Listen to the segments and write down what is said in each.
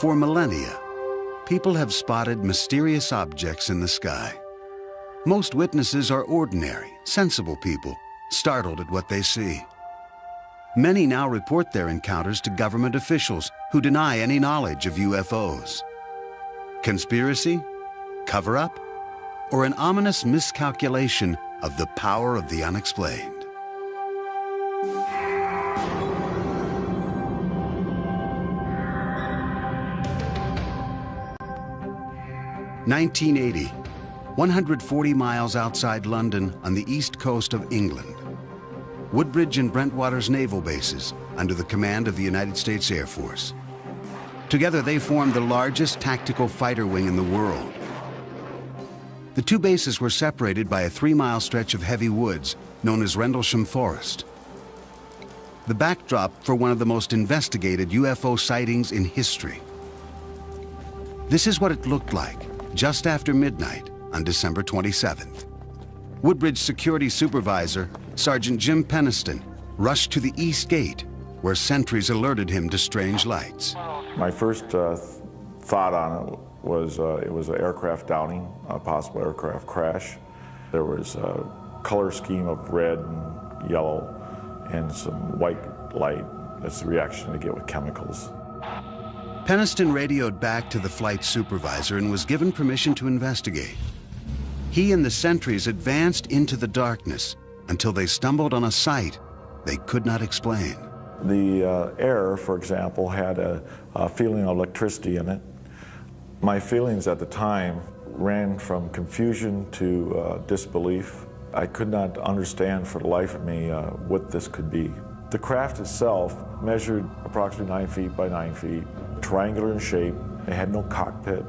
For millennia, people have spotted mysterious objects in the sky. Most witnesses are ordinary, sensible people, startled at what they see. Many now report their encounters to government officials who deny any knowledge of UFOs. Conspiracy? Cover-up? Or an ominous miscalculation of the power of the unexplained? (1980), 140 miles outside London on the east coast of England. Woodbridge and Brentwater's naval bases under the command of the United States Air Force. Together they formed the largest tactical fighter wing in the world. The two bases were separated by a 3-mile stretch of heavy woods known as Rendlesham Forest. The backdrop for one of the most investigated UFO sightings in history. This is what it looked like just after midnight on December 27th. Woodbridge security supervisor, Sergeant Jim Peniston, rushed to the East Gate, where sentries alerted him to strange lights. My first thought on it was an aircraft downing, a possible aircraft crash. There was a color scheme of red and yellow and some white light. That's the reaction to get with chemicals. Peniston radioed back to the flight supervisor and was given permission to investigate. He and the sentries advanced into the darkness until they stumbled on a sight they could not explain. The air, for example, had a feeling of electricity in it. My feelings at the time ran from confusion to disbelief. I could not understand for the life of me what this could be. The craft itself measured approximately 9 feet by 9 feet, triangular in shape. It had no cockpit,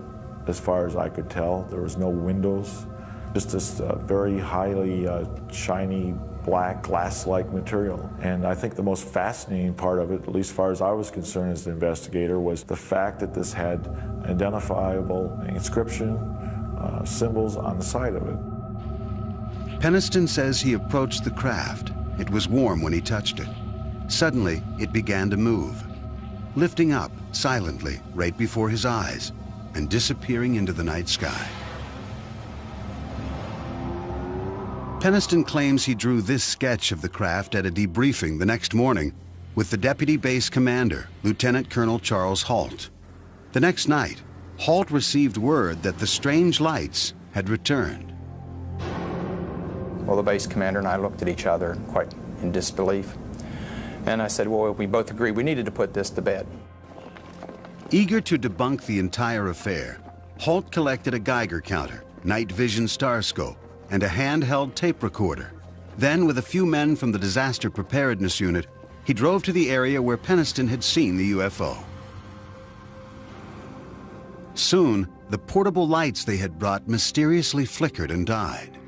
as far as I could tell. There was no windows, just this very highly shiny, black, glass-like material. And I think the most fascinating part of it, at least as far as I was concerned as the investigator, was the fact that this had identifiable inscription, symbols on the side of it. Peniston says he approached the craft. It was warm when he touched it. Suddenly, it began to move, lifting up silently right before his eyes and disappearing into the night sky. Peniston claims he drew this sketch of the craft at a debriefing the next morning with the deputy base commander, Lieutenant Colonel Charles Halt. The next night, Halt received word that the strange lights had returned. Well, the base commander and I looked at each other quite in disbelief. And I said, well, we both agreed we needed to put this to bed. Eager to debunk the entire affair, Halt collected a Geiger counter, night vision star scope, and a handheld tape recorder. Then, with a few men from the Disaster Preparedness Unit, he drove to the area where Peniston had seen the UFO. Soon, the portable lights they had brought mysteriously flickered and died.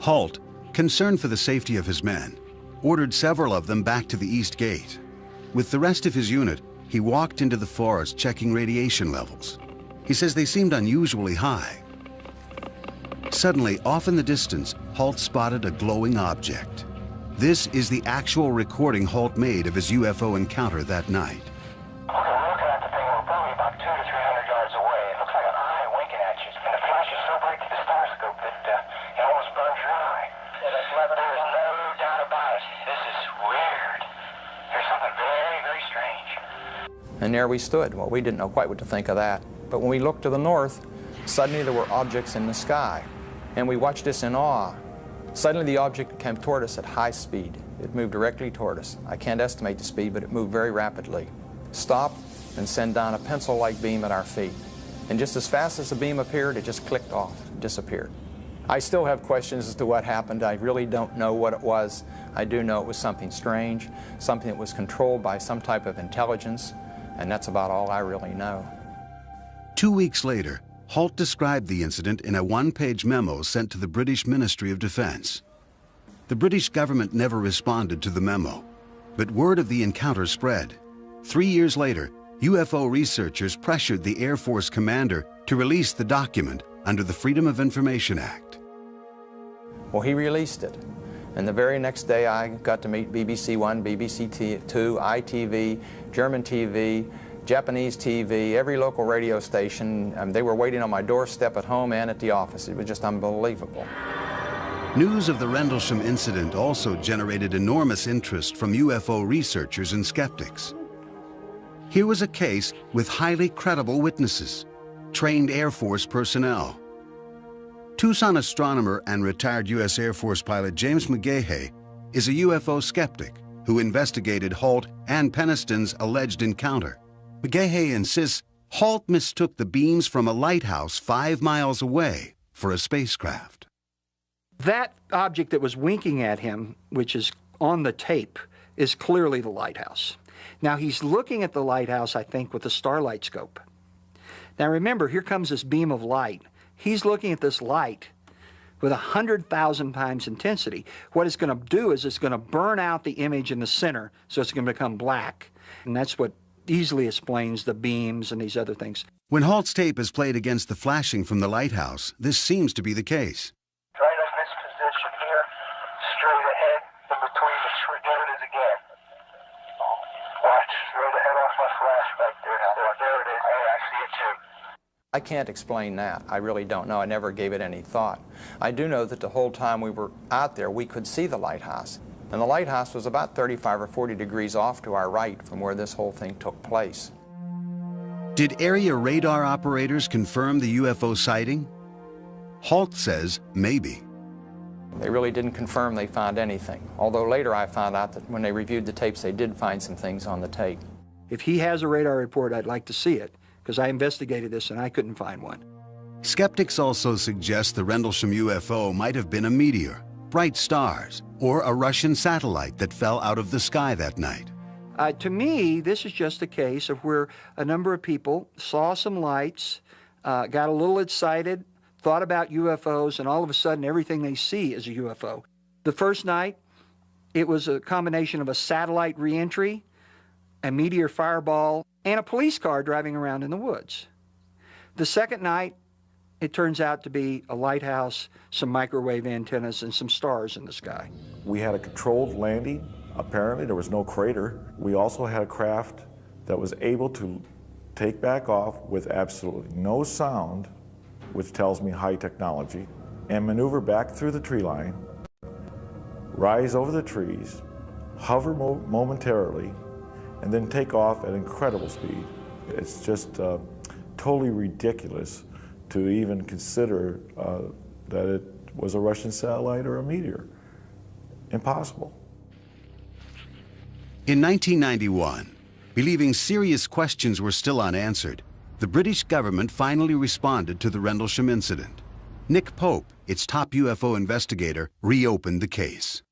Halt, concerned for the safety of his men, ordered several of them back to the East Gate. With the rest of his unit, he walked into the forest checking radiation levels. He says they seemed unusually high. Suddenly, off in the distance, Halt spotted a glowing object. This is the actual recording Halt made of his UFO encounter that night. Okay, we're looking at the thing. We're probably about 200 to 300 yards away. It looks like an eye winking at you. And the flash is so bright to the star scope that it almost burns your eye. There's no doubt about it. This is weird. There's something very, very strange. And there we stood. Well, we didn't know quite what to think of that. But when we looked to the north, suddenly there were objects in the sky. And we watched this in awe. Suddenly the object came toward us at high speed. It moved directly toward us. I can't estimate the speed, but it moved very rapidly. Stopped and sent down a pencil-like beam at our feet. And just as fast as the beam appeared, it just clicked off, disappeared. I still have questions as to what happened. I really don't know what it was. I do know it was something strange, something that was controlled by some type of intelligence, and that's about all I really know. 2 weeks later, Halt described the incident in a one-page memo sent to the British Ministry of Defense. The British government never responded to the memo, but word of the encounter spread. 3 years later, UFO researchers pressured the Air Force commander to release the document under the Freedom of Information Act. Well, he released it. And the very next day I got to meet BBC One, BBC Two, ITV, German TV, Japanese TV, every local radio station. They were waiting on my doorstep at home and at the office. It was just unbelievable. News of the Rendlesham incident also generated enormous interest from UFO researchers and skeptics. Here was a case with highly credible witnesses, trained Air Force personnel. Tucson astronomer and retired U.S. Air Force pilot James McGahey is a UFO skeptic who investigated Halt and Peniston's alleged encounter. McGahey insists Halt mistook the beams from a lighthouse 5 miles away for a spacecraft. That object that was winking at him, which is on the tape, is clearly the lighthouse. Now, he's looking at the lighthouse, I think, with a starlight scope. Now, remember, here comes this beam of light. He's looking at this light with 100,000 times intensity. What it's going to do is it's going to burn out the image in the center, so it's going to become black. And that's what easily explains the beams and these other things. When Halt's tape is played against the flashing from the lighthouse, this seems to be the case. Right in this position here, straight ahead, in between the tree. There it is again. Watch, straight ahead off my flash back there. There it is. Hey, I see it too. I can't explain that. I really don't know. I never gave it any thought. I do know that the whole time we were out there, we could see the lighthouse. And the lighthouse was about 35 or 40 degrees off to our right from where this whole thing took place. Did area radar operators confirm the UFO sighting? Halt says maybe. They really didn't confirm they found anything, although later I found out that when they reviewed the tapes, they did find some things on the tape. If he has a radar report, I'd like to see it, because I investigated this and I couldn't find one. Skeptics also suggest the Rendlesham UFO might have been a meteor, bright stars, or a Russian satellite that fell out of the sky that night. To me, this is just a case of where a number of people saw some lights, got a little excited, thought about UFOs, and all of a sudden everything they see is a UFO. The first night, it was a combination of a satellite reentry, a meteor fireball, and a police car driving around in the woods. The second night, it turns out to be a lighthouse, some microwave antennas, and some stars in the sky. We had a controlled landing. Apparently, there was no crater. We also had a craft that was able to take back off with absolutely no sound, which tells me high technology, and maneuver back through the tree line, rise over the trees, hover momentarily, and then take off at incredible speed. It's just totally ridiculous to even consider that it was a Russian satellite or a meteor. Impossible. In 1991, believing serious questions were still unanswered, the British government finally responded to the Rendlesham incident. Nick Pope, its top UFO investigator, reopened the case.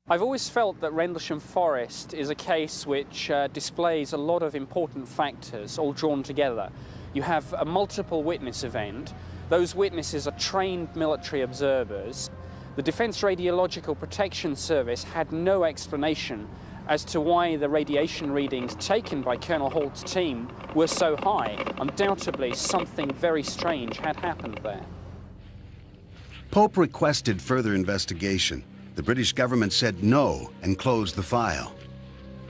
I've always felt that Rendlesham Forest is a case which displays a lot of important factors all drawn together. You have a multiple witness event. Those witnesses are trained military observers. The Defense Radiological Protection Service had no explanation as to why the radiation readings taken by Colonel Halt's team were so high. Undoubtedly, something very strange had happened there. Pope requested further investigation. The British government said no and closed the file.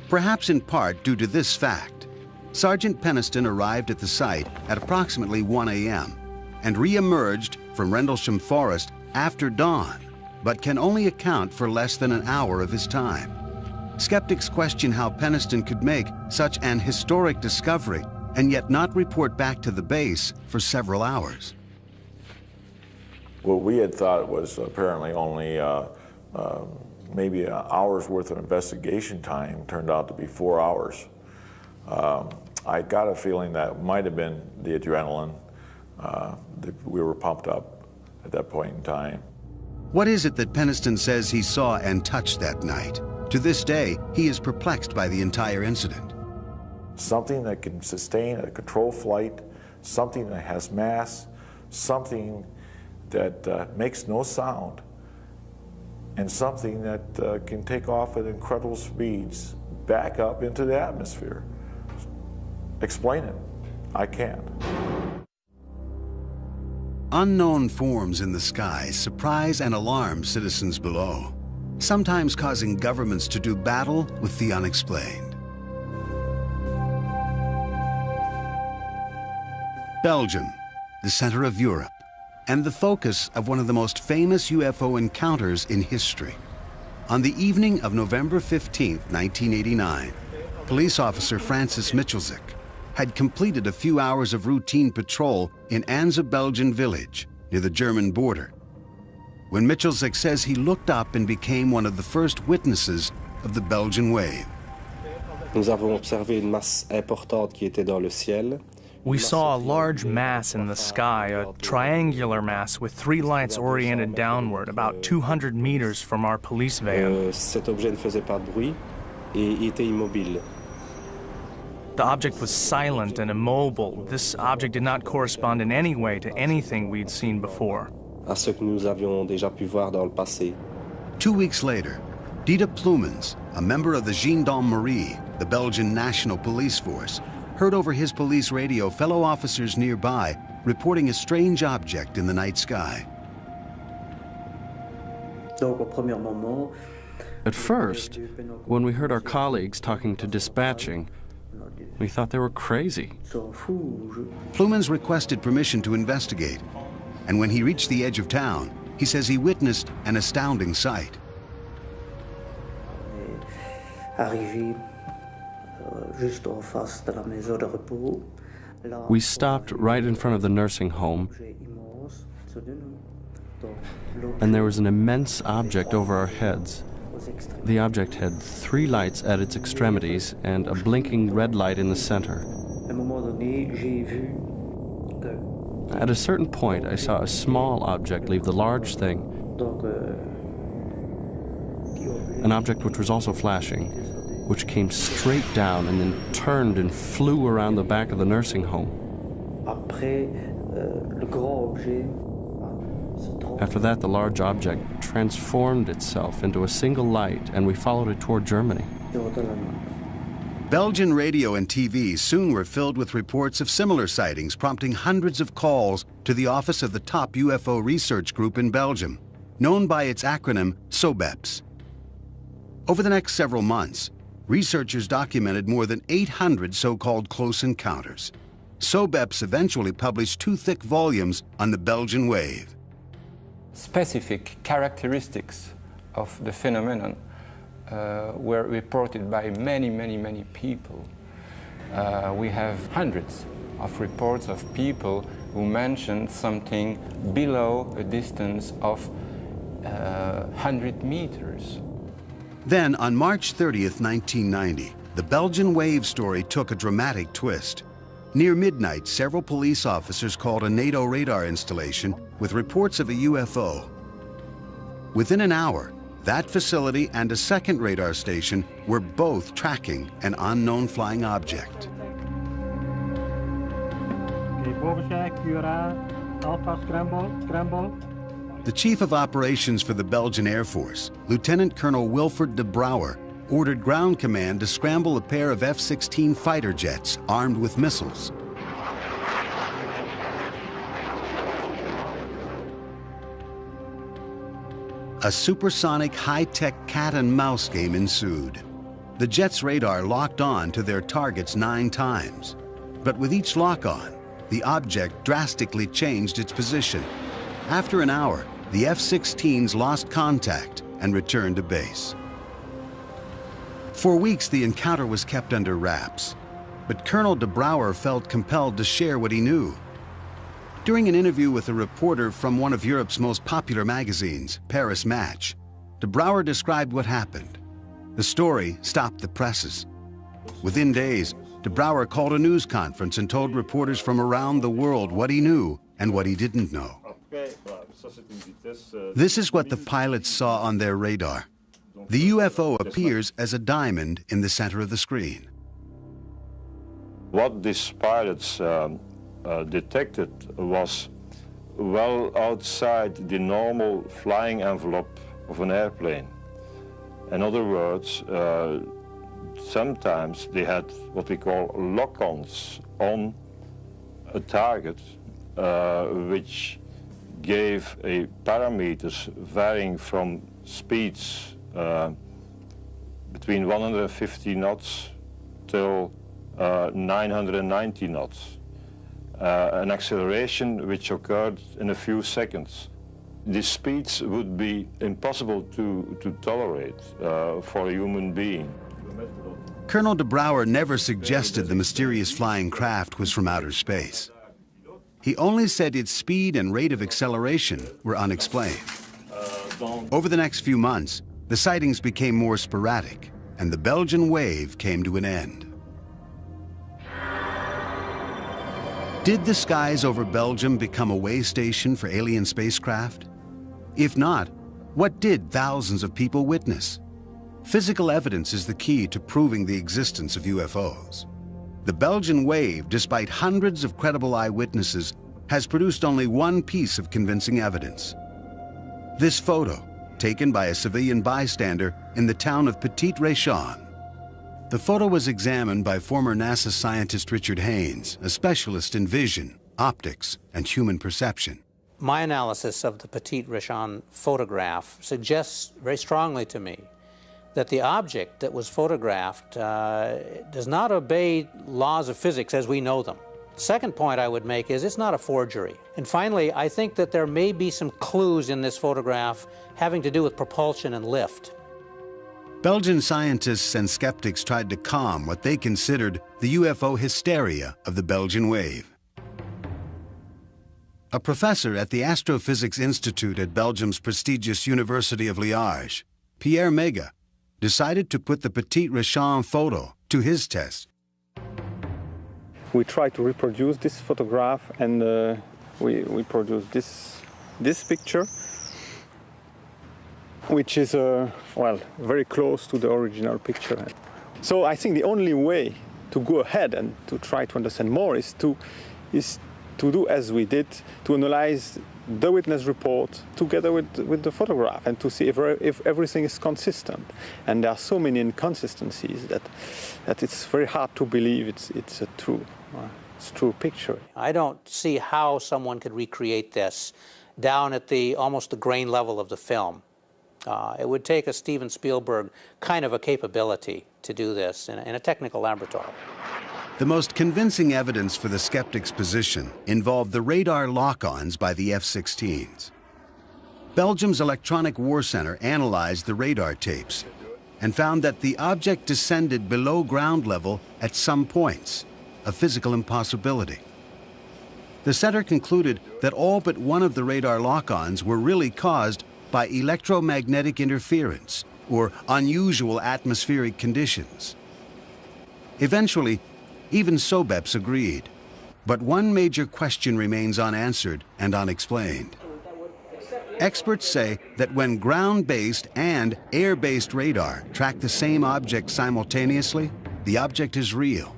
Perhaps in part due to this fact, Sergeant Peniston arrived at the site at approximately 1 a.m. and re-emerged from Rendlesham Forest after dawn, but can only account for less than an hour of his time. Skeptics question how Peniston could make such an historic discovery and yet not report back to the base for several hours. What we had thought was apparently only maybe an hour's worth of investigation time turned out to be 4 hours. I got a feeling that might have been the adrenaline. We were pumped up at that point in time. What is it that Peniston says he saw and touched that night? To this day, he is perplexed by the entire incident. Something that can sustain a controlled flight, something that has mass, something that makes no sound, and something that can take off at incredible speeds back up into the atmosphere. Explain it. I can't. Unknown forms in the sky surprise and alarm citizens below, sometimes causing governments to do battle with the unexplained. Belgium, the center of Europe, and the focus of one of the most famous UFO encounters in history. On the evening of November 15, 1989, police officer Francis Michelzik had completed a few hours of routine patrol in Anze Belgian village near the German border, when Michelzik says he looked up and became one of the first witnesses of the Belgian wave. Nous avons observé une masse importante qui était dans le ciel. We saw a large mass in the sky, a triangular mass with three lights oriented downward, about 200 meters from our police van. Cet objet ne faisait pas de bruit et était immobile. The object was silent and immobile. This object did not correspond in any way to anything we'd seen before. À ce que nous avions déjà pu voir dans le passé. 2 weeks later, Dieter Plumens, a member of the Gendarmerie, the Belgian National Police Force, heard over his police radio fellow officers nearby reporting a strange object in the night sky. At first, when we heard our colleagues talking to dispatching, we thought they were crazy. Plumens requested permission to investigate, and when he reached the edge of town, he says he witnessed an astounding sight. We stopped right in front of the nursing home, and there was an immense object over our heads. The object had three lights at its extremities and a blinking red light in the center. At a certain point, I saw a small object leave the large thing, an object which was also flashing, which came straight down and then turned and flew around the back of the nursing home. After that, the large object transformed itself into a single light, and we followed it toward Germany. Belgian radio and TV soon were filled with reports of similar sightings, prompting hundreds of calls to the office of the top UFO research group in Belgium, known by its acronym SOBEPS. Over the next several months, researchers documented more than 800 so-called close encounters. SOBEPS eventually published 2 thick volumes on the Belgian wave. Specific characteristics of the phenomenon were reported by many people. We have hundreds of reports of people who mentioned something below a distance of 100 meters. Then, on March 30th, 1990, the Belgian wave story took a dramatic twist. Near midnight, several police officers called a NATO radar installation with reports of a UFO. Within an hour, that facility and a second radar station were both tracking an unknown flying object. The chief of operations for the Belgian Air Force, Lieutenant Colonel Wilfred de Brouwer, ordered ground command to scramble a pair of F-16 fighter jets armed with missiles. A supersonic high-tech cat-and-mouse game ensued. The jets' radar locked on to their targets 9 times. But with each lock-on, the object drastically changed its position. After an hour, the F-16s lost contact and returned to base. For weeks, the encounter was kept under wraps, but Colonel de Brouwer felt compelled to share what he knew. During an interview with a reporter from one of Europe's most popular magazines, Paris Match, de Brouwer described what happened. The story stopped the presses. Within days, de Brouwer called a news conference and told reporters from around the world what he knew and what he didn't know. This is what the pilots saw on their radar. The UFO appears as a diamond in the center of the screen. What these pilots detected was well outside the normal flying envelope of an airplane. In other words, sometimes they had what we call lock-ons on a target, which gave a parameters varying from speeds between 150 knots till 990 knots. an acceleration which occurred in a few seconds. These speeds would be impossible to tolerate for a human being. Colonel de Brouwer never suggested the mysterious flying craft was from outer space. He only said its speed and rate of acceleration were unexplained. Over the next few months, the sightings became more sporadic, and the Belgian wave came to an end. Did the skies over Belgium become a way station for alien spacecraft? If not, what did thousands of people witness? Physical evidence is the key to proving the existence of UFOs. The Belgian wave, despite hundreds of credible eyewitnesses, has produced only one piece of convincing evidence. This photo, taken by a civilian bystander in the town of Petit-Réchon. The photo was examined by former NASA scientist Richard Haynes, a specialist in vision, optics, and human perception. My analysis of the Petit-Réchon photograph suggests very strongly to me that the object that was photographed does not obey laws of physics as we know them. Second point I would make is it's not a forgery. And finally, I think that there may be some clues in this photograph having to do with propulsion and lift. Belgian scientists and skeptics tried to calm what they considered the UFO hysteria of the Belgian wave. A professor at the Astrophysics Institute at Belgium's prestigious University of Liège, Pierre Mega, decided to put the Petit-Réchon photo to his test. We tried to reproduce this photograph, and we produced this picture, which is well, very close to the original picture. So I think the only way to go ahead and to try to understand more is to do as we did, to analyze the witness report together with the photograph and to see if everything is consistent. And there are so many inconsistencies that it's very hard to believe it's a true picture. I don't see how someone could recreate this down at almost the grain level of the film. It would take a Steven Spielberg kind of a capability to do this in a technical laboratory. The most convincing evidence for the skeptics' position involved the radar lock-ons by the F-16s. Belgium's Electronic War Center analyzed the radar tapes and found that the object descended below ground level at some points, a physical impossibility. The center concluded that all but one of the radar lock-ons were really caused by electromagnetic interference or unusual atmospheric conditions. Eventually, even SOBEPS agreed. But one major question remains unanswered and unexplained. Experts say that when ground-based and air-based radar track the same object simultaneously, the object is real.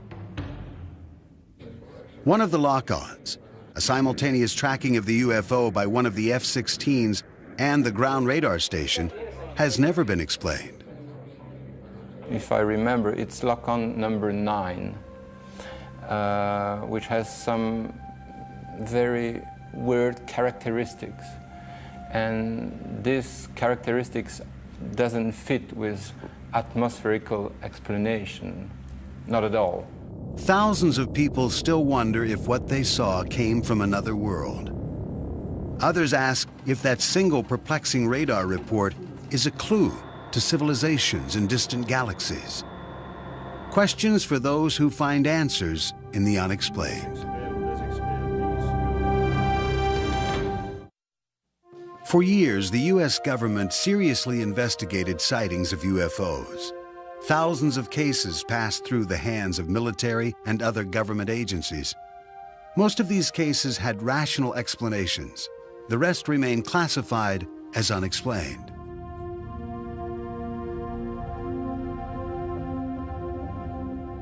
One of the lock-ons, a simultaneous tracking of the UFO by one of the F-16s and the ground radar station, has never been explained. If I remember, it's lock-on number 9. Which has some very weird characteristics. And these characteristics doesn't fit with atmospherical explanation, not at all. Thousands of people still wonder if what they saw came from another world. Others ask if that single perplexing radar report is a clue to civilizations in distant galaxies. Questions for those who find answers in the unexplained. For years, the U.S. government seriously investigated sightings of UFOs. Thousands of cases passed through the hands of military and other government agencies. Most of these cases had rational explanations. The rest remained classified as unexplained.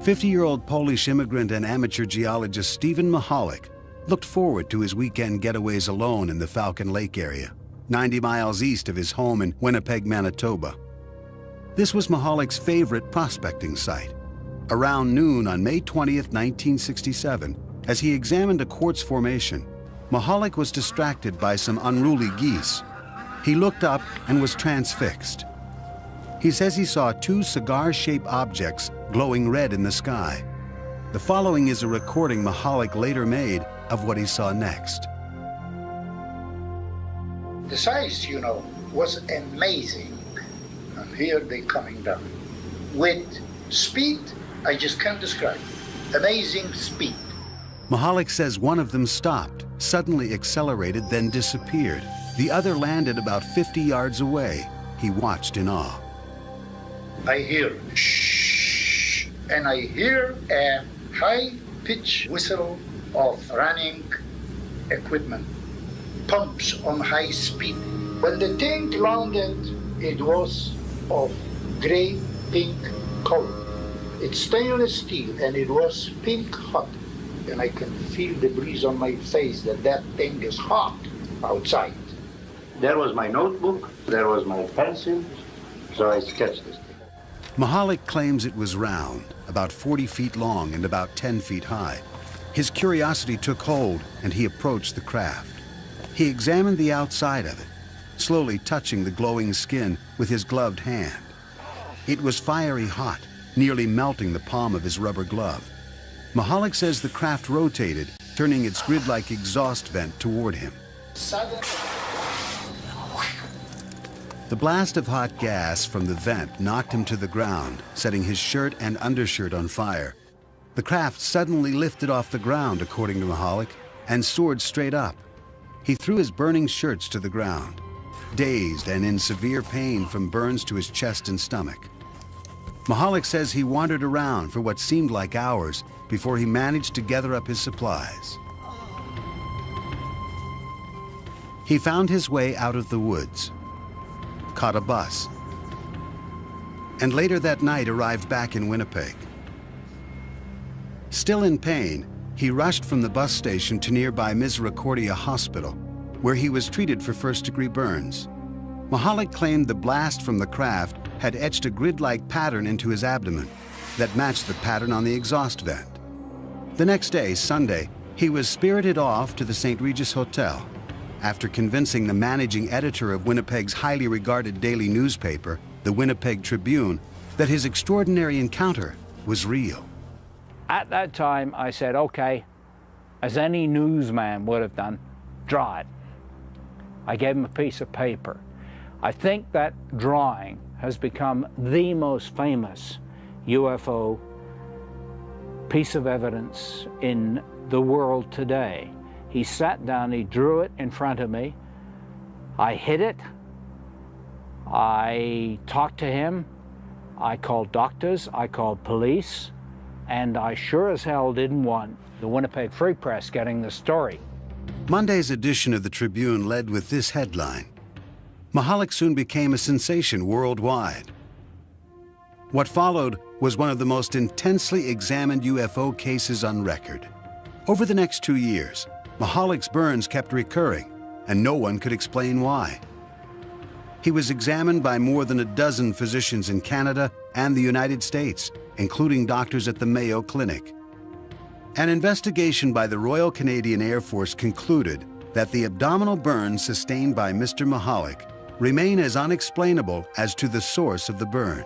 "50-year-old Polish immigrant and amateur geologist Stephen Mahalik looked forward to his weekend getaways alone in the Falcon Lake area, 90 miles east of his home in Winnipeg, Manitoba. This was Mahalik's favorite prospecting site. Around noon on May 20th, 1967, as he examined a quartz formation, Mahalik was distracted by some unruly geese. He looked up and was transfixed. He says he saw 2 cigar-shaped objects glowing red in the sky. The following is a recording Mahalik later made of what he saw next. The size, was amazing. And here they're coming down. With speed, I just can't describe. Amazing speed. Mahalik says one of them stopped, suddenly accelerated, then disappeared. The other landed about 50 yards away. He watched in awe. I hear shh, and I hear a high-pitched whistle of running equipment, pumps on high speed. When the thing landed, it was of gray-pink color. It's stainless steel, and it was pink hot. And I can feel the breeze on my face that thing is hot outside. There was my notebook, there was my pencil, so I sketched this thing. Mahalik claims it was round, about 40 feet long and about 10 feet high. His curiosity took hold, and he approached the craft. He examined the outside of it, slowly touching the glowing skin with his gloved hand. It was fiery hot, nearly melting the palm of his rubber glove. Mahalik says the craft rotated, turning its grid-like exhaust vent toward him. The blast of hot gas from the vent knocked him to the ground, setting his shirt and undershirt on fire. The craft suddenly lifted off the ground, according to Mahalik, and soared straight up. He threw his burning shirts to the ground, dazed and in severe pain from burns to his chest and stomach. Mahalik says he wandered around for what seemed like hours before he managed to gather up his supplies. He found his way out of the woods, caught a bus, and later that night arrived back in Winnipeg. Still in pain, he rushed from the bus station to nearby Misericordia Hospital, where he was treated for first-degree burns. Mahalik claimed the blast from the craft had etched a grid-like pattern into his abdomen that matched the pattern on the exhaust vent. The next day, Sunday, he was spirited off to the St. Regis Hotel after convincing the managing editor of Winnipeg's highly regarded daily newspaper, the Winnipeg Tribune, that his extraordinary encounter was real. At that time, I said, okay, as any newsman would have done, draw it. I gave him a piece of paper. I think that drawing has become the most famous UFO piece of evidence in the world today. He sat down, he drew it in front of me. I hid it. I talked to him. I called doctors, I called police, and I sure as hell didn't want the Winnipeg Free Press getting the story. Monday's edition of the Tribune led with this headline: Mahalik soon became a sensation worldwide. What followed was one of the most intensely examined UFO cases on record. Over the next 2 years, Mahalik's burns kept recurring, and no one could explain why. He was examined by more than a dozen physicians in Canada and the United States, including doctors at the Mayo Clinic. An investigation by the Royal Canadian Air Force concluded that the abdominal burns sustained by Mr. Mahalik remain as unexplainable as to the source of the burn.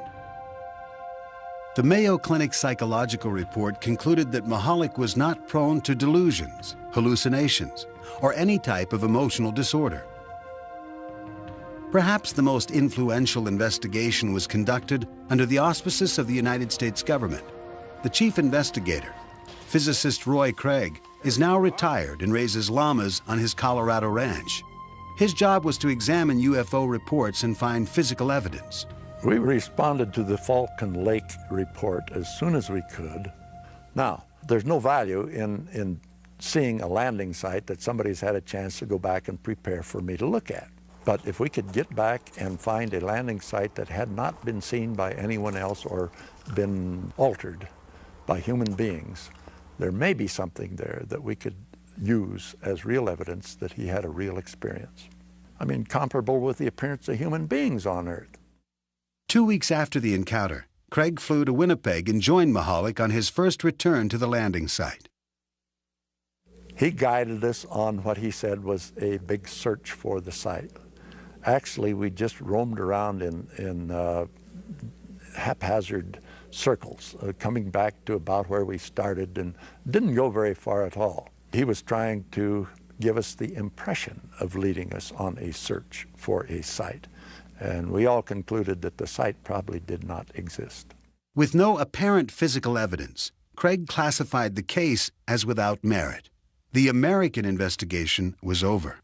The Mayo Clinic psychological report concluded that Mahalik was not prone to delusions, hallucinations, or any type of emotional disorder. Perhaps the most influential investigation was conducted under the auspices of the United States government. The chief investigator, physicist Roy Craig, is now retired and raises llamas on his Colorado ranch. His job was to examine UFO reports and find physical evidence. We responded to the Falcon Lake report as soon as we could. Now, there's no value in seeing a landing site that somebody's had a chance to go back and prepare for me to look at. But if we could get back and find a landing site that had not been seen by anyone else or been altered by human beings, there may be something there that we could use as real evidence that he had a real experience. I mean, comparable with the appearance of human beings on Earth. 2 weeks after the encounter, Craig flew to Winnipeg and joined Mahalik on his first return to the landing site. He guided us on what he said was a big search for the site. Actually, we just roamed around in haphazard circles, coming back to about where we started, and didn't go very far at all. He was trying to give us the impression of leading us on a search for a site. And we all concluded that the site probably did not exist. With no apparent physical evidence, Craig classified the case as without merit. The American investigation was over.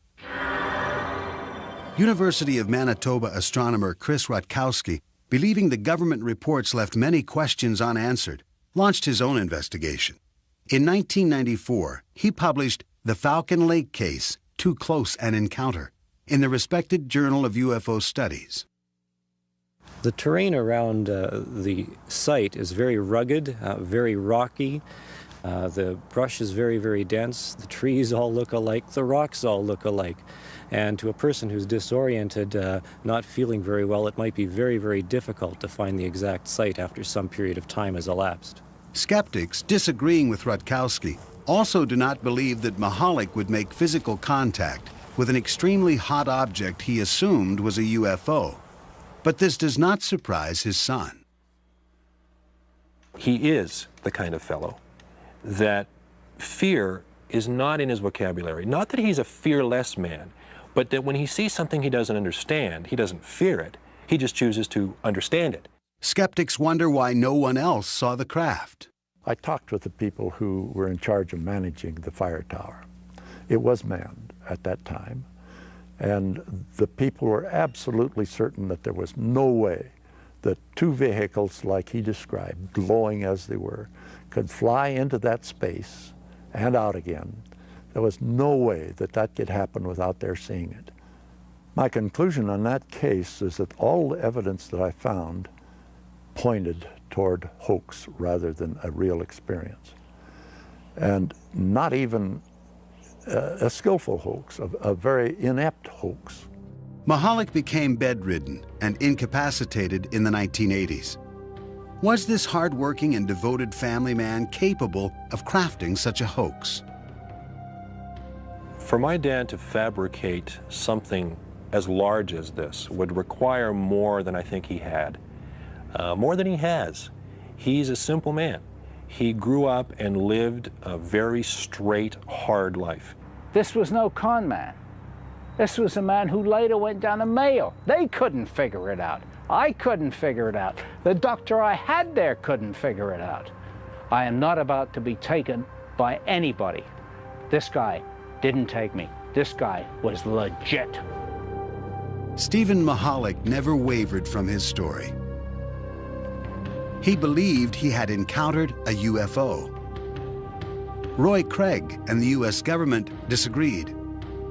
University of Manitoba astronomer Chris Rutkowski, believing the government reports left many questions unanswered, launched his own investigation. In 1994, he published The Falcon Lake Case, Too Close an Encounter, in the respected Journal of UFO Studies. The terrain around the site is very rugged, very rocky. The brush is very, very dense. The trees all look alike. The rocks all look alike. And to a person who's disoriented, not feeling very well, it might be very, very difficult to find the exact site after some period of time has elapsed. Skeptics, disagreeing with Rutkowski, also do not believe that Mahalik would make physical contact with an extremely hot object he assumed was a UFO. But this does not surprise his son. He is the kind of fellow that fear is not in his vocabulary. Not that he's a fearless man, but that when he sees something he doesn't understand, he doesn't fear it. He just chooses to understand it. Skeptics wonder why no one else saw the craft. I talked with the people who were in charge of managing the fire tower. It was manned at that time, and the people were absolutely certain that there was no way that two vehicles like he described, glowing as they were, could fly into that space and out again. There was no way that that could happen without their seeing it. My conclusion on that case is that all the evidence that I found pointed toward hoax rather than a real experience. And not even a skillful hoax, a very inept hoax. Mahalik became bedridden and incapacitated in the 1980s. Was this hard-working and devoted family man capable of crafting such a hoax? For my dad to fabricate something as large as this would require more than I think he had, more than he has. He's a simple man. He grew up and lived a very straight, hard life. This was no con man. This was a man who later went down to Mayo. They couldn't figure it out. I couldn't figure it out. The doctor I had there couldn't figure it out. I am not about to be taken by anybody. This guy didn't take me. This guy was legit. Stephen Mahalik never wavered from his story. He believed he had encountered a UFO. Roy Craig and the U.S. government disagreed,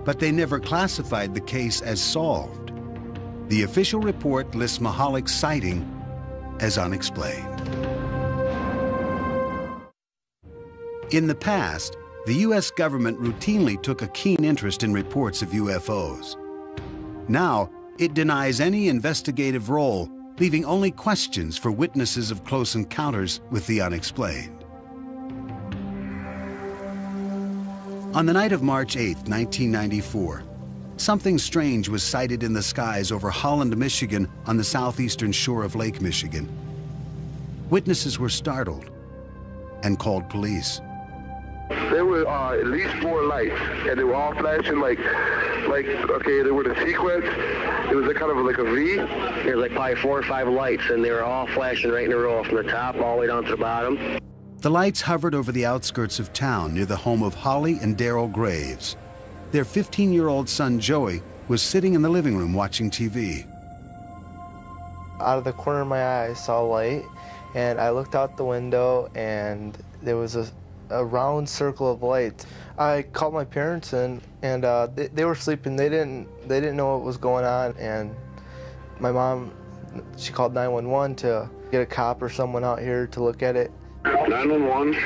but they never classified the case as solved. The official report lists Mahalik's sighting as unexplained. In the past, the U.S. government routinely took a keen interest in reports of UFOs. Now, it denies any investigative role, leaving only questions for witnesses of close encounters with the unexplained. On the night of March 8, 1994, something strange was sighted in the skies over Holland, Michigan, on the southeastern shore of Lake Michigan. Witnesses were startled and called police. There were at least 4 lights, and they were all flashing like okay, they were the sequence. It was a kind of like a V. There was like probably 4 or 5 lights, and they were all flashing right in a row from the top all the way down to the bottom. The lights hovered over the outskirts of town near the home of Holly and Daryl Graves. Their 15-year-old son, Joey, was sitting in the living room watching TV. Out of the corner of my eye, I saw a light, and I looked out the window, and there was a round circle of light. I called my parents, and they were sleeping. They didn't know what was going on, and my mom, she called 911 to get a cop or someone out here to look at it. 911.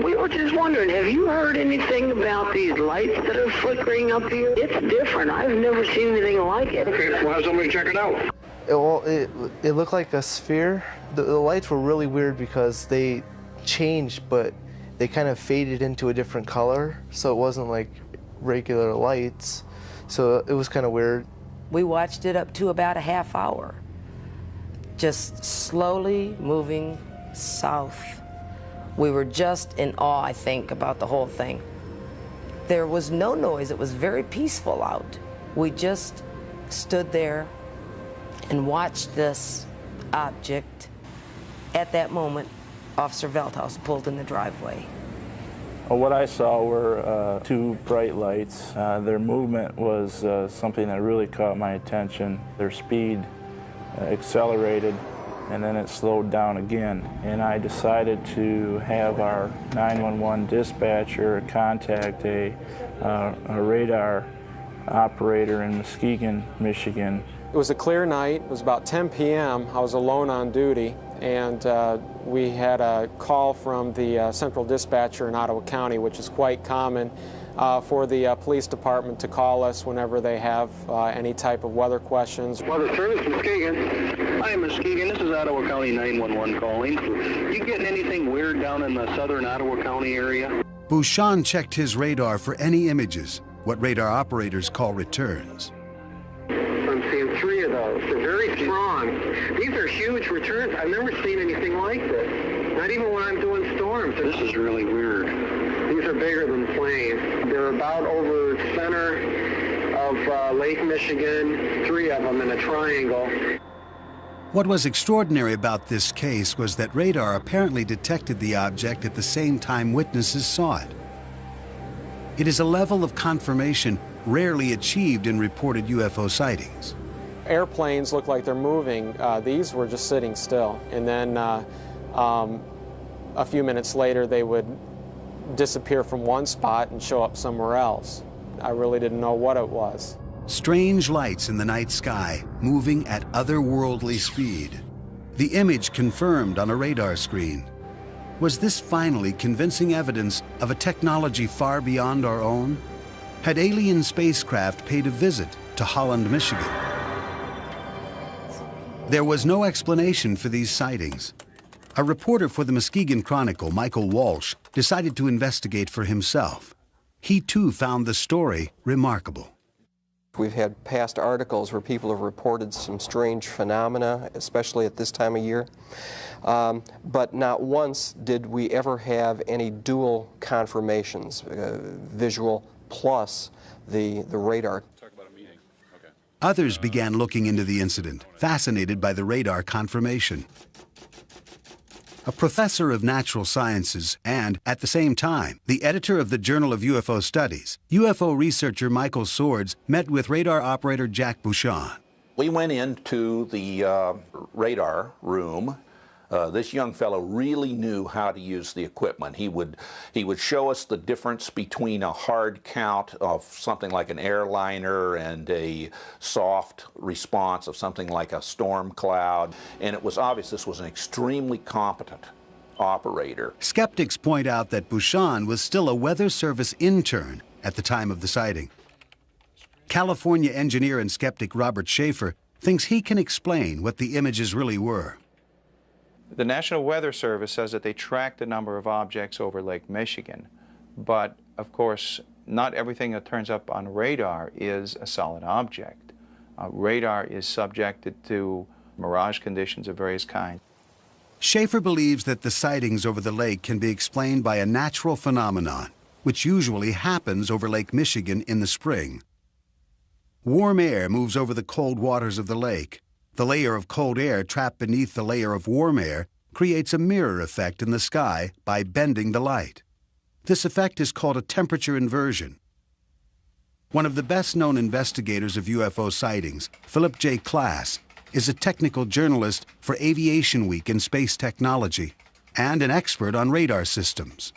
We were just wondering, have you heard anything about these lights that are flickering up here? It's different. I've never seen anything like it. Okay, we'll have somebody check it out. It looked like a sphere. The lights were really weird because they changed, but they kind of faded into a different color, so it wasn't like regular lights. So it was kind of weird. We watched it up to about a half hour, just slowly moving south. We were just in awe, I think, about the whole thing. There was no noise. It was very peaceful out. We just stood there and watched this object. At that moment, Officer Veldhuis pulled in the driveway. Well, what I saw were two bright lights. Their movement was something that really caught my attention. Their speed accelerated, and then it slowed down again. And I decided to have our 911 dispatcher contact a radar operator in Muskegon, Michigan. It was a clear night. It was about 10 p.m. I was alone on duty, and we had a call from the central dispatcher in Ottawa County, which is quite common for the police department to call us whenever they have any type of weather questions. Weather Service, Muskegon. Hi, Muskegon. This is Ottawa County 911 calling. You getting anything weird down in the southern Ottawa County area? Bouchon checked his radar for any images, what radar operators call returns. I'm seeing 3 of those. They're very strong. These are huge returns. I've never seen anything like this. Not even when I'm doing storms. This is really weird. These are bigger than planes. They're about over center of Lake Michigan, 3 of them in a triangle. What was extraordinary about this case was that radar apparently detected the object at the same time witnesses saw it. It is a level of confirmation rarely achieved in reported UFO sightings. Airplanes look like they're moving. These were just sitting still. And then a few minutes later, they would disappear from one spot and show up somewhere else. I really didn't know what it was. Strange lights in the night sky, moving at otherworldly speed. The image confirmed on a radar screen. Was this finally convincing evidence of a technology far beyond our own? Had alien spacecraft paid a visit to Holland, Michigan? There was no explanation for these sightings. A reporter for the Muskegon Chronicle, Michael Walsh, decided to investigate for himself. He too found the story remarkable. We've had past articles where people have reported some strange phenomena, especially at this time of year. But not once did we ever have any dual confirmations, visual plus the radar. Others began looking into the incident, fascinated by the radar confirmation. A professor of natural sciences and, at the same time, the editor of the Journal of UFO Studies, UFO researcher Michael Swords met with radar operator Jack Bouchon. We went into the radar room. This young fellow really knew how to use the equipment. He would show us the difference between a hard count of something like an airliner and a soft response of something like a storm cloud. And it was obvious this was an extremely competent operator. Skeptics point out that Bouchon was still a Weather Service intern at the time of the sighting. California engineer and skeptic Robert Schaefer thinks he can explain what the images really were. The National Weather Service says that they tracked the number of objects over Lake Michigan, but of course not everything that turns up on radar is a solid object. Radar is subjected to mirage conditions of various kinds. Schaefer believes that the sightings over the lake can be explained by a natural phenomenon, which usually happens over Lake Michigan in the spring. Warm air moves over the cold waters of the lake. The layer of cold air trapped beneath the layer of warm air creates a mirror effect in the sky by bending the light. This effect is called a temperature inversion. One of the best-known investigators of UFO sightings, Philip J. Klass, is a technical journalist for Aviation Week and Space Technology and an expert on radar systems.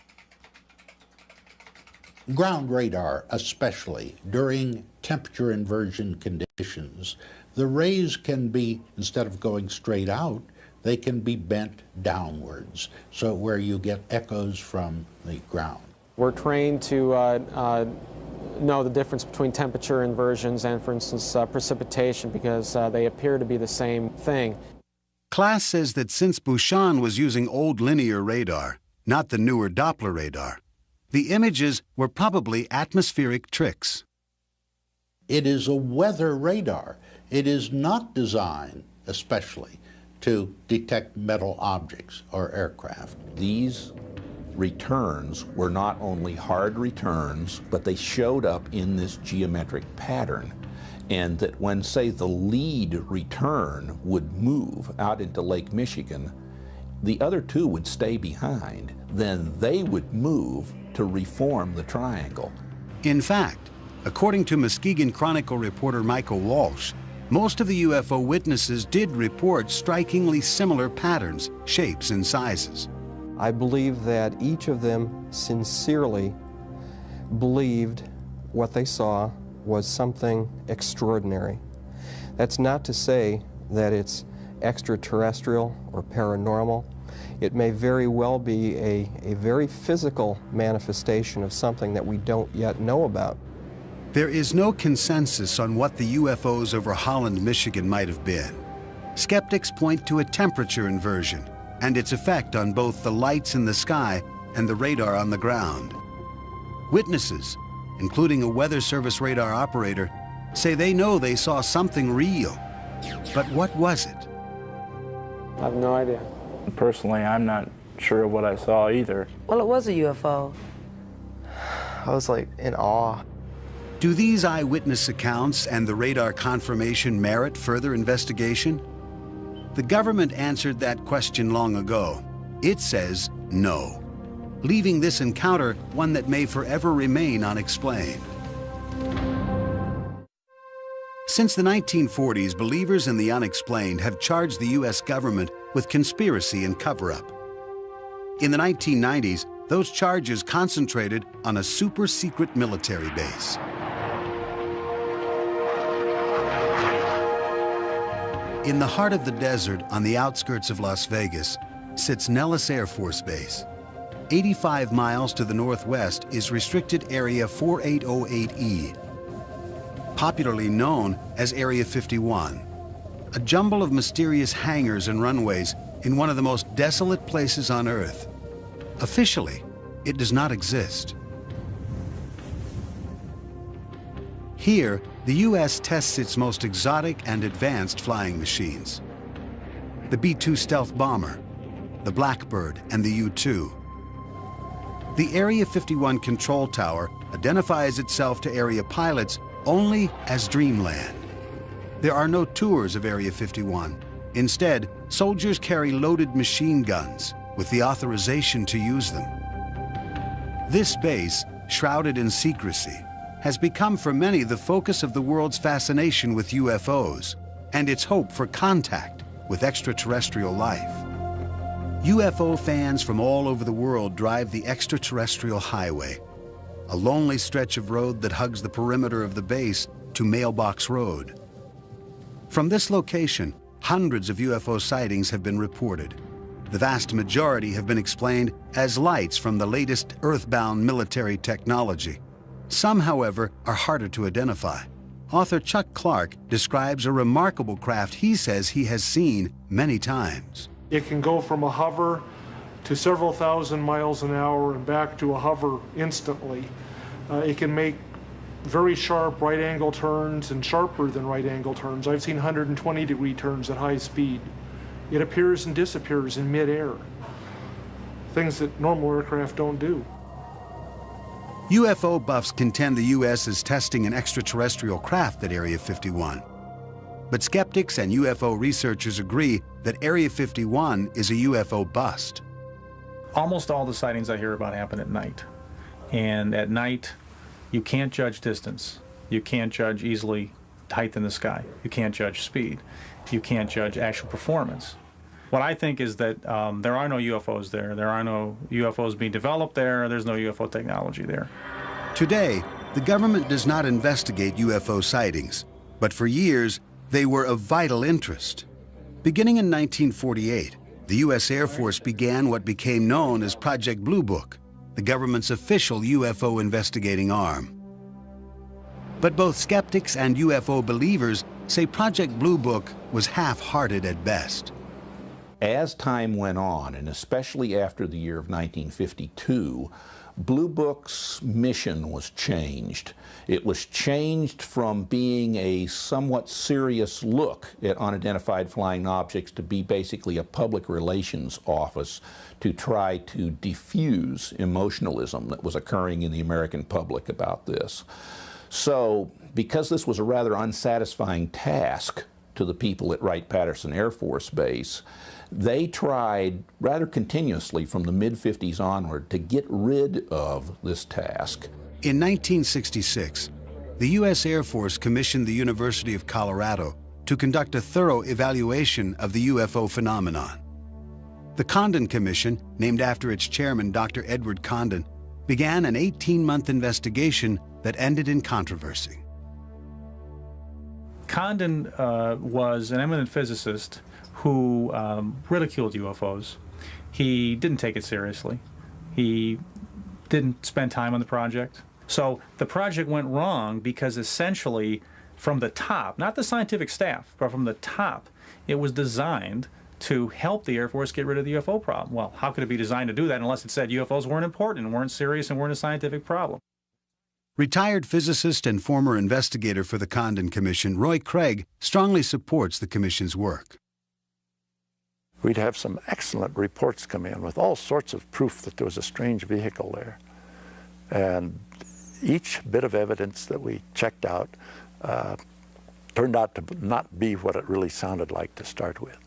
Ground radar, especially during temperature inversion conditions, the rays can be, instead of going straight out, they can be bent downwards, so where you get echoes from the ground. We're trained to know the difference between temperature inversions and, for instance, precipitation, because they appear to be the same thing. Klass says that since Bouchon was using old linear radar, not the newer Doppler radar, the images were probably atmospheric tricks. It is a weather radar. It is not designed, especially, to detect metal objects or aircraft. These returns were not only hard returns, but they showed up in this geometric pattern. And that when, say, the lead return would move out into Lake Michigan, the other two would stay behind. Then they would move to reform the triangle. In fact, according to Muskegon Chronicle reporter Michael Walsh, most of the UFO witnesses did report strikingly similar patterns, shapes, and sizes. I believe that each of them sincerely believed what they saw was something extraordinary. That's not to say that it's extraterrestrial or paranormal. It may very well be a very physical manifestation of something that we don't yet know about. There is no consensus on what the UFOs over Holland, Michigan might have been. Skeptics point to a temperature inversion and its effect on both the lights in the sky and the radar on the ground. Witnesses, including a Weather Service radar operator, say they know they saw something real. But what was it? I have no idea. Personally, I'm not sure what I saw either. Well, it was a UFO. I was like in awe. Do these eyewitness accounts and the radar confirmation merit further investigation? The government answered that question long ago. It says no, leaving this encounter one that may forever remain unexplained. Since the 1940s, believers in the unexplained have charged the U.S. government with conspiracy and cover-up. In the 1990s, those charges concentrated on a super-secret military base. In the heart of the desert, on the outskirts of Las Vegas, sits Nellis Air Force Base. 85 miles to the northwest is Restricted Area 4808E, popularly known as Area 51, a jumble of mysterious hangars and runways in one of the most desolate places on Earth. Officially, it does not exist. Here, the U.S. tests its most exotic and advanced flying machines. The B-2 stealth bomber, the Blackbird, and the U-2. The Area 51 control tower identifies itself to area pilots only as Dreamland. There are no tours of Area 51. Instead, soldiers carry loaded machine guns with the authorization to use them. This base, shrouded in secrecy, has become for many the focus of the world's fascination with UFOs and its hope for contact with extraterrestrial life. UFO fans from all over the world drive the extraterrestrial highway, a lonely stretch of road that hugs the perimeter of the base to Mailbox Road. From this location, hundreds of UFO sightings have been reported. The vast majority have been explained as lights from the latest earthbound military technology. Some, however, are harder to identify. Author Chuck Clark describes a remarkable craft he says he has seen many times. It can go from a hover to several thousand miles an hour and back to a hover instantly. It can make very sharp right-angle turns and sharper than right-angle turns. I've seen 120-degree turns at high speed. It appears and disappears in mid-air, things that normal aircraft don't do. UFO buffs contend the U.S. is testing an extraterrestrial craft at Area 51. But skeptics and UFO researchers agree that Area 51 is a UFO bust. Almost all the sightings I hear about happen at night. And at night, you can't judge distance. You can't judge easily height in the sky. You can't judge speed. You can't judge actual performance. What I think is that there are no UFOs there. There are no UFOs being developed there. There's no UFO technology there. Today, the government does not investigate UFO sightings, but for years, they were of vital interest. Beginning in 1948, the U.S. Air Force began what became known as Project Blue Book, the government's official UFO investigating arm. But both skeptics and UFO believers say Project Blue Book was half-hearted at best. As time went on, and especially after the year of 1952, Blue Book's mission was changed. It was changed from being a somewhat serious look at unidentified flying objects to be basically a public relations office to try to diffuse emotionalism that was occurring in the American public about this. So, because this was a rather unsatisfying task to the people at Wright-Patterson Air Force Base, they tried rather continuously from the mid-50s onward to get rid of this task. In 1966, the U.S. Air Force commissioned the University of Colorado to conduct a thorough evaluation of the UFO phenomenon. The Condon Commission, named after its chairman, Dr. Edward Condon, began an 18-month investigation that ended in controversy. Condon was an eminent physicist who ridiculed UFOs. He didn't take it seriously. He didn't spend time on the project. So the project went wrong because essentially from the top, not the scientific staff, but from the top, it was designed to help the Air Force get rid of the UFO problem. Well, how could it be designed to do that unless it said UFOs weren't important, weren't serious, and weren't a scientific problem? Retired physicist and former investigator for the Condon Commission, Roy Craig, strongly supports the Commission's work. We'd have some excellent reports come in with all sorts of proof that there was a strange vehicle there. And each bit of evidence that we checked out turned out to not be what it really sounded like to start with.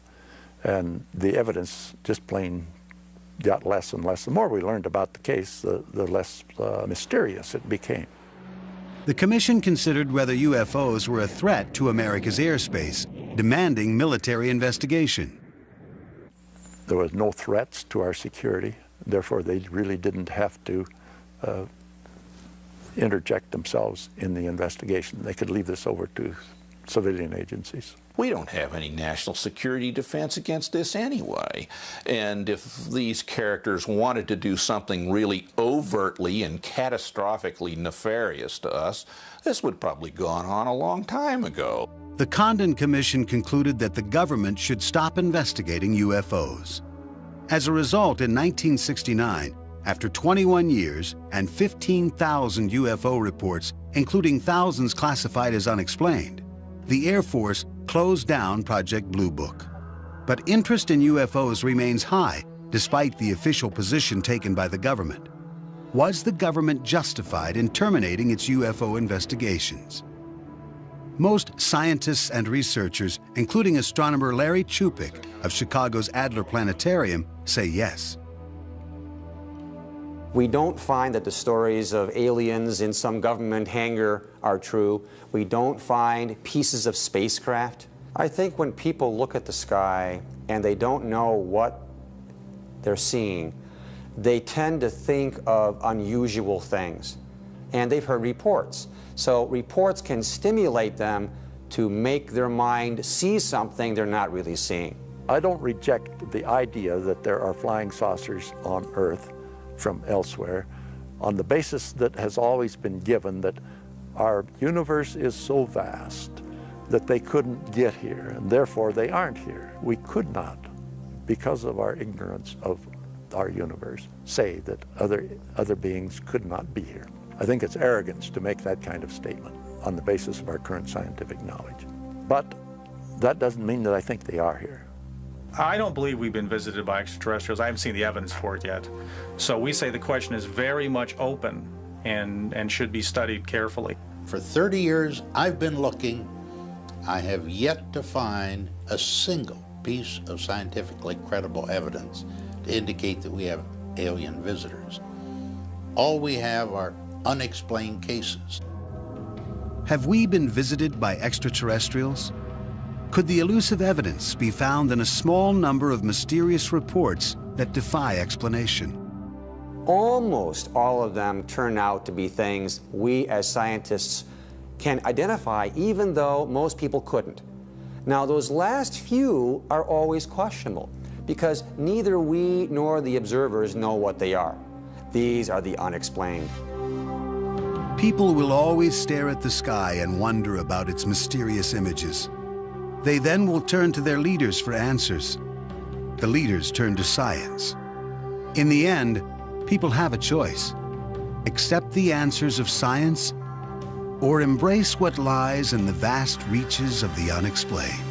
And the evidence just plain got less and less. The more we learned about the case, the less mysterious it became. The Commission considered whether UFOs were a threat to America's airspace, demanding military investigation. There was no threats to our security, therefore they really didn't have to interject themselves in the investigation. They could leave this over to civilian agencies. We don't have any national security defense against this anyway. And if these characters wanted to do something really overtly and catastrophically nefarious to us, this would probably gone on a long time ago. The Condon Commission concluded that the government should stop investigating UFOs. As a result, in 1969, after 21 years and 15,000 UFO reports, including thousands classified as unexplained, the Air Force closed down Project Blue Book. But interest in UFOs remains high, despite the official position taken by the government. Was the government justified in terminating its UFO investigations? Most scientists and researchers, including astronomer Larry Chupik of Chicago's Adler Planetarium, say yes. We don't find that the stories of aliens in some government hangar are true. We don't find pieces of spacecraft. I think when people look at the sky and they don't know what they're seeing, they tend to think of unusual things. And they've heard reports. So reports can stimulate them to make their mind see something they're not really seeing. I don't reject the idea that there are flying saucers on Earth from elsewhere on the basis that has always been given that our universe is so vast that they couldn't get here, and therefore they aren't here. We could not, because of our ignorance of our universe, say that other beings could not be here. I think it's arrogance to make that kind of statement on the basis of our current scientific knowledge. But that doesn't mean that I think they are here. I don't believe we've been visited by extraterrestrials. I haven't seen the evidence for it yet. So we say the question is very much open and should be studied carefully. For 30 years, I've been looking. I have yet to find a single piece of scientifically credible evidence to indicate that we have alien visitors. All we have are unexplained cases. Have we been visited by extraterrestrials? Could the elusive evidence be found in a small number of mysterious reports that defy explanation? Almost all of them turn out to be things we as scientists can identify, even though most people couldn't. Now, those last few are always questionable because neither we nor the observers know what they are. These are the unexplained. People will always stare at the sky and wonder about its mysterious images. They then will turn to their leaders for answers. The leaders turn to science. In the end, people have a choice. Accept the answers of science or embrace what lies in the vast reaches of the unexplained?